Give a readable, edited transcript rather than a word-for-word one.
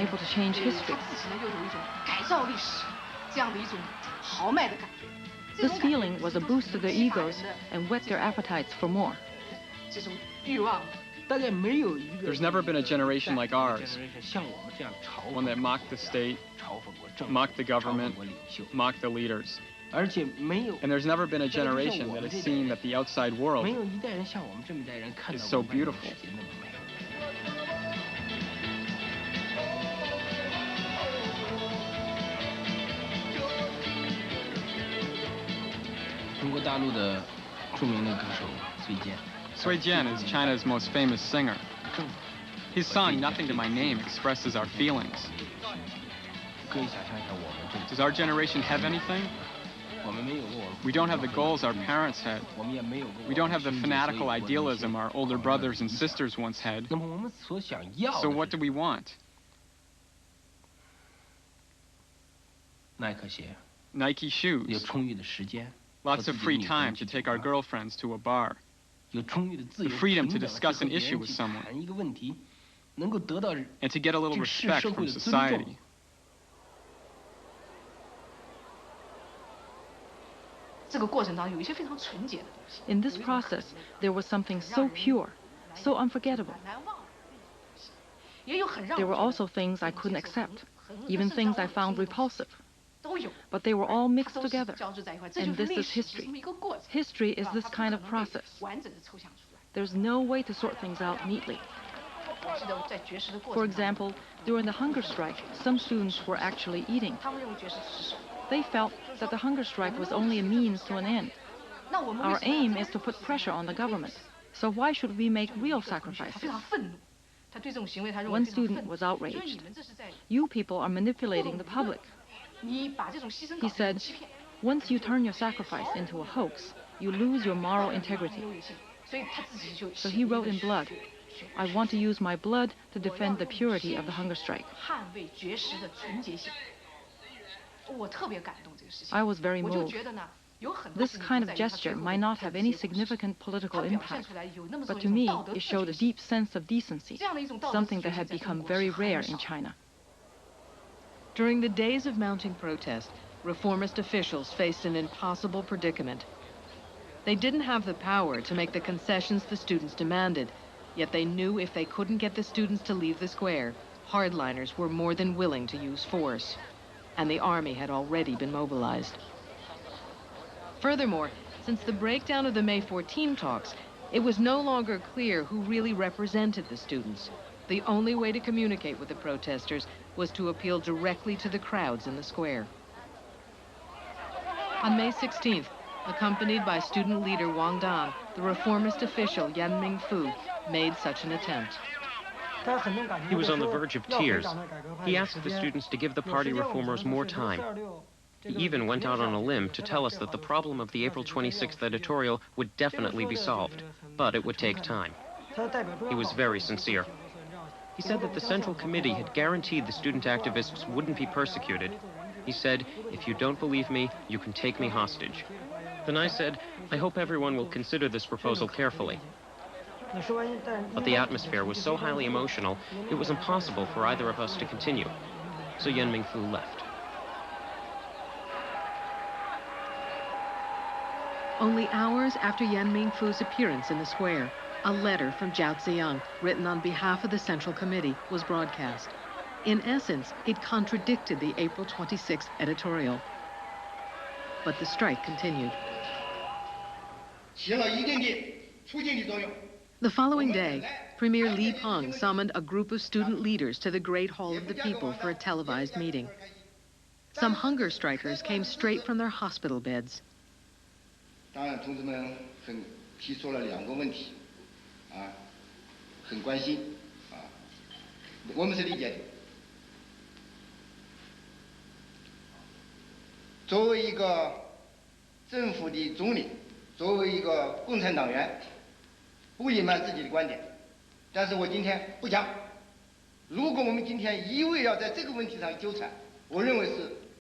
able to change history. This feeling was a boost to their egos and whet their appetites for more. There's never been a generation like ours, one that mocked the state, mocked the government, mocked the leaders. And there's never been a generation that has seen that the outside world is so beautiful. Sui Jian is China's most famous singer. His song, Nothing to My Name, expresses our feelings. Does our generation have anything? We don't have the goals our parents had. We don't have the fanatical idealism our older brothers and sisters once had. So what do we want? Nike shoes. Lots of free time to take our girlfriends to a bar. The freedom to discuss an issue with someone. And to get a little respect from society. In this process, there was something so pure, so unforgettable. There were also things I couldn't accept, even things I found repulsive. But they were all mixed together, and this is history. History is this kind of process. There's no way to sort things out neatly. For example, during the hunger strike, some students were actually eating. They felt that the hunger strike was only a means to an end. Our aim is to put pressure on the government, so why should we make real sacrifices? One student was outraged. You people are manipulating the public. He said, once you turn your sacrifice into a hoax, you lose your moral integrity. So he wrote in blood, I want to use my blood to defend the purity of the hunger strike. I was very moved. This kind of gesture might not have any significant political impact, but to me, it showed a deep sense of decency, something that had become very rare in China. During the days of mounting protest, reformist officials faced an impossible predicament. They didn't have the power to make the concessions the students demanded, yet they knew if they couldn't get the students to leave the square, hardliners were more than willing to use force. And the army had already been mobilized. Furthermore, since the breakdown of the May 14 talks, it was no longer clear who really represented the students. The only way to communicate with the protesters was to appeal directly to the crowds in the square. On May 16th, accompanied by student leader Wang Dan, the reformist official Yan Mingfu made such an attempt. He was on the verge of tears. He asked the students to give the party reformers more time. He even went out on a limb to tell us that the problem of the April 26th editorial would definitely be solved, but it would take time. He was very sincere. He said that the Central Committee had guaranteed the student activists wouldn't be persecuted. He said, if you don't believe me, you can take me hostage. Then I said, I hope everyone will consider this proposal carefully. But the atmosphere was so highly emotional, it was impossible for either of us to continue. So Yan Mingfu left. Only hours after Yan Mingfu's appearance in the square, a letter from Zhao Ziyang, written on behalf of the Central Committee, was broadcast. In essence, it contradicted the April 26th editorial. But the strike continued. The following day, Premier Li Peng summoned a group of student leaders to the Great Hall of the People for a televised meeting. Some hunger strikers came straight from their hospital beds.